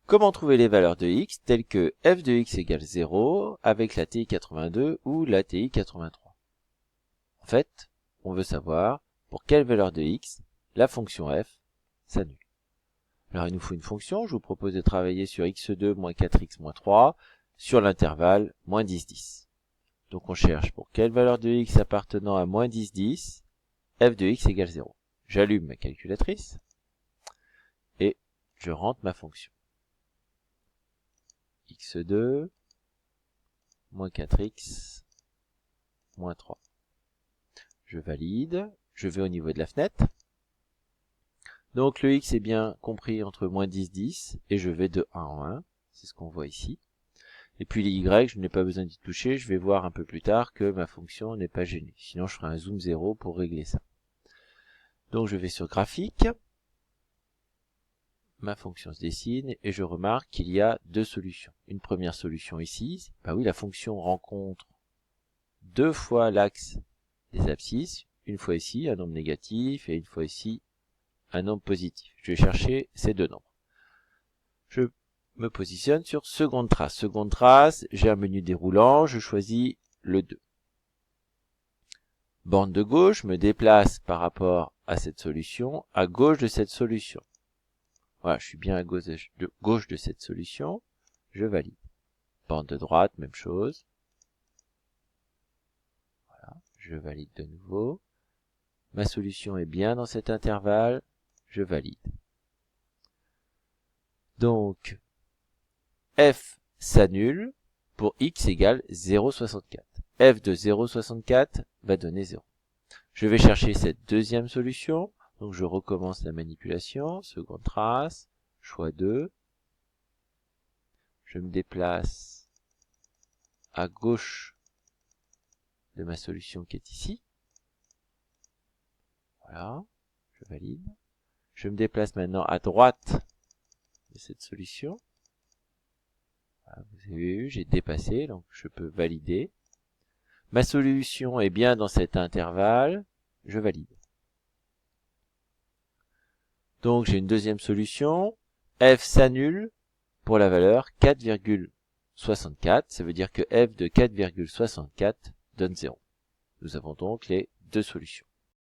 Comment trouver les valeurs de x telles que f de x égale 0 avec la TI 82 ou la TI 83? En fait, on veut savoir pour quelle valeur de x la fonction f s'annule. Alors il nous faut une fonction, je vous propose de travailler sur x2 moins 4x moins 3 sur l'intervalle moins 10, 10. Donc on cherche pour quelle valeur de x appartenant à moins 10, 10, f de x égale 0. J'allume ma calculatrice et je rentre ma fonction. x2 moins 4x moins 3. Je valide, je vais au niveau de la fenêtre. Donc le x est bien compris entre moins 10, 10 et je vais de 1 en 1, c'est ce qu'on voit ici. Et puis les y, je n'ai pas besoin d'y toucher, je vais voir un peu plus tard que ma fonction n'est pas gênée. Sinon je ferai un zoom 0 pour régler ça. Donc je vais sur graphique, ma fonction se dessine et je remarque qu'il y a deux solutions. Une première solution ici, bah oui, la fonction rencontre deux fois l'axe des abscisses, une fois ici un nombre négatif et une fois ici un nombre positif. Je vais chercher ces deux nombres. Je me positionne sur seconde trace. Seconde trace, j'ai un menu déroulant, je choisis le 2. Borne de gauche, je me déplace par rapport à cette solution, à gauche de cette solution. Voilà, je suis bien à gauche de cette solution, je valide. Borne de droite, même chose. Voilà, je valide de nouveau. Ma solution est bien dans cet intervalle, je valide. Donc, f s'annule pour x égale 0,64. f de 0,64 va donner 0. Je vais chercher cette deuxième solution, donc je recommence la manipulation, seconde trace, choix 2. Je me déplace à gauche de ma solution qui est ici. Voilà, je valide. Je me déplace maintenant à droite de cette solution. Voilà, vous avez vu, j'ai dépassé, donc je peux valider. Ma solution est bien dans cet intervalle, je valide. Donc j'ai une deuxième solution, f s'annule pour la valeur 4,64, ça veut dire que f de 4,64 donne 0. Nous avons donc les deux solutions.